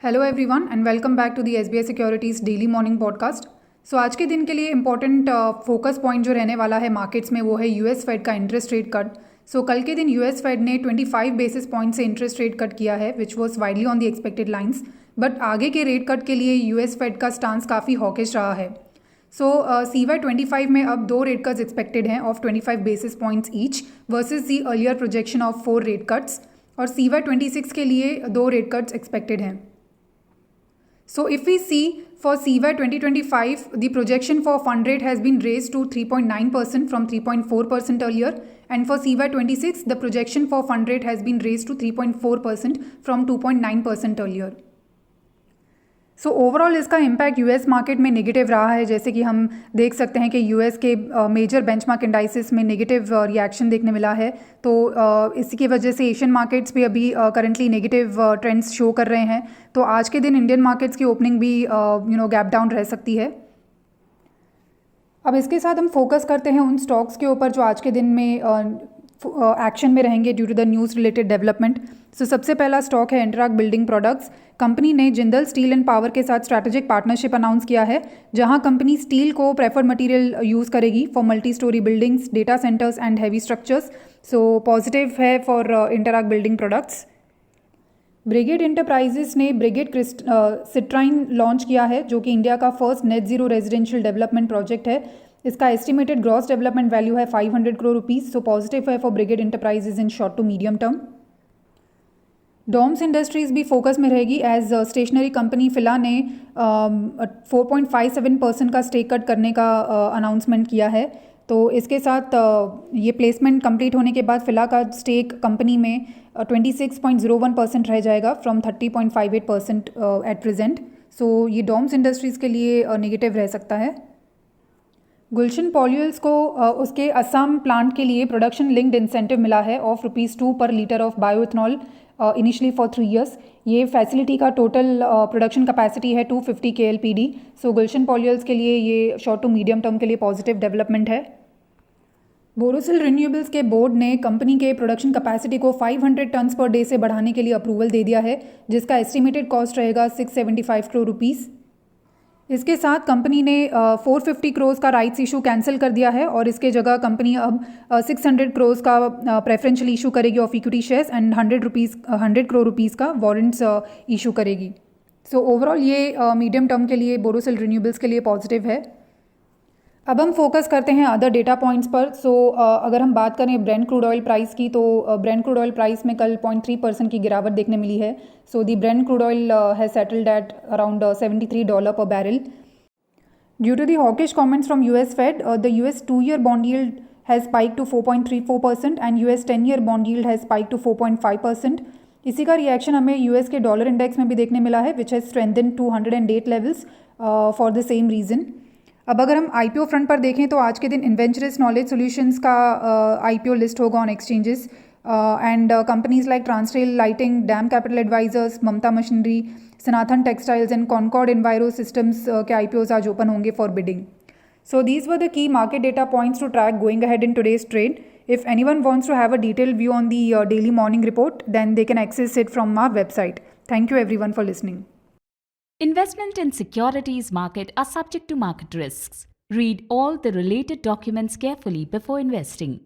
Hello everyone and welcome back to the SBI securities daily morning podcast. So आज के दिन के लिए इंपॉर्टेंट फोकस पॉइंट जो रहने वाला है मार्केट्स में वो है यूएस फेड का इंटरेस्ट रेट कट। सो कल के दिन यूएस फेड ने 25 बेसिस पॉइंट से इंटरेस्ट रेट कट किया है which was widely on the expected lines. But आगे के रेट कट के लिए यूएस फेड का स्टांस काफ़ी हॉकिश रहा है। सो CY 25 में अब 2 रेट कट्स एक्सपेक्टेड हैं of 25 basis points each versus the earlier projection of 4 rate cuts, और CY 26 के लिए 2 रेट कट्स एक्सपेक्टेड हैं। So if we see for CY 2025, the projection for fund rate has been raised to 3.9% from 3.4% earlier, and for CY 26, the projection for fund rate has been raised to 3.4% from 2.9% earlier. So overall इसका impact US market में negative रहा है, जैसे कि हम देख सकते हैं कि यूएस के मेजर बेंचमार्क इंडाइसेस में नेगेटिव रिएक्शन देखने मिला है। तो इसकी वजह से एशियन मार्केट्स भी अभी करंटली नेगेटिव ट्रेंड्स शो कर रहे हैं। तो आज के दिन इंडियन मार्केट्स की ओपनिंग भी गैप डाउन रह सकती है। अब इसके साथ हम फोकस करते हैं उन स्टॉक्स के ऊपर जो आज के दिन में एक्शन में रहेंगे due to the news related development. So सबसे पहला स्टॉक है इंटरैक्ट बिल्डिंग प्रोडक्ट्स। कंपनी ने जिंदल स्टील एंड पावर के साथ स्ट्रैटेजिक पार्टनरशिप अनाउंस किया है, जहां कंपनी स्टील को प्रेफर्ड मटेरियल यूज़ करेगी for multi storey buildings, data centres and heavy structures. So positive है for Interarch building products. Brigade Enterprises ने ब्रिगेड सिट्राइन लॉन्च किया है, जो कि इंडिया का first net zero residential development project है। इसका एस्टिमेटेड ग्रॉस डेवलपमेंट वैल्यू है 500 करोड़ रुपीज़। सो पॉजिटिव है for Brigade Enterprises in short to medium term. Doms Industries भी फोकस में रहेगी एज स्टेशनरी कंपनी फिला ने 4.57% का स्टेक कट करने का अनाउंसमेंट किया है। तो इसके साथ ये प्लेसमेंट कंप्लीट होने के बाद फिला का स्टेक कंपनी में 26.01% रह जाएगा फ्रॉम 30.58% एट प्रेजेंट। सो ये डॉम्स इंडस्ट्रीज़ के लिए नेगेटिव रह सकता है। गुलशन पॉल्यूल्स को उसके असम प्लांट के लिए प्रोडक्शन लिंक्ड इंसेंटिव मिला है off ₹2 per litre of bioethanol initially for 3 years। ये फैसिलिटी का टोटल प्रोडक्शन कैपेसिटी है 250 KLPD। सो गुलशन पॉल्यूल्स के लिए ये शॉर्ट टू मीडियम टर्म के लिए पॉजिटिव डेवलपमेंट है। बोरोसिल रिन्यूएबल्स के बोर्ड ने कंपनी के प्रोडक्शन कैपेसिटी को 500 टन्स पर डे से बढ़ाने के लिए अप्रूवल दे दिया है, जिसका एस्टिमेटेड कॉस्ट रहेगा 675 करोड़ रुपीज़। इसके साथ कंपनी ने 450 करोड़ का राइट्स इशू कैंसिल कर दिया है, और इसके जगह कंपनी अब 600 करोड़ का प्रेफरेंशियल इशू करेगी of equity shares and 100 crore rupees का वारंट्स इशू करेगी। सो ओवरऑल ये मीडियम टर्म के लिए बोरोसिल रिन्यूएबल्स के लिए पॉजिटिव है। अब हम फोकस करते हैं अदर डेटा पॉइंट्स पर। सो अगर हम बात करें ब्रेंट क्रूड ऑयल प्राइस की, तो ब्रेंट क्रूड ऑयल प्राइस में कल 0.3% की गिरावट देखने मिली है। So the Brent crude oil has settled at around $73 per barrel। Due to the hawkish comments from US Fed, the US 2-year bond yield has spiked to 4.34% and US 10-year bond yield has spiked to 4.5%। इसी का reaction हमें US के dollar index में भी देखने मिला है, which has strengthen to 108 levels for the same reason. अब अगर हम IPO फ्रंट पर देखें तो आज के दिन इन्वेंचरस नॉलेज सॉल्यूशंस का IPO लिस्ट होगा on exchanges, and companies like Transrail Lighting, DAM Capital Advisors, Mamata Machinery, Sanatan Textiles and Concord Enviro Systems के IPOs आज ओपन होंगे for bidding. So these were the key market data points to track going ahead in today's trade. If anyone wants to have a detailed view on the daily morning report, then they can access it from our website. Thank you everyone for listening. Investment in securities market are subject to market risks. Read all the related documents carefully before investing.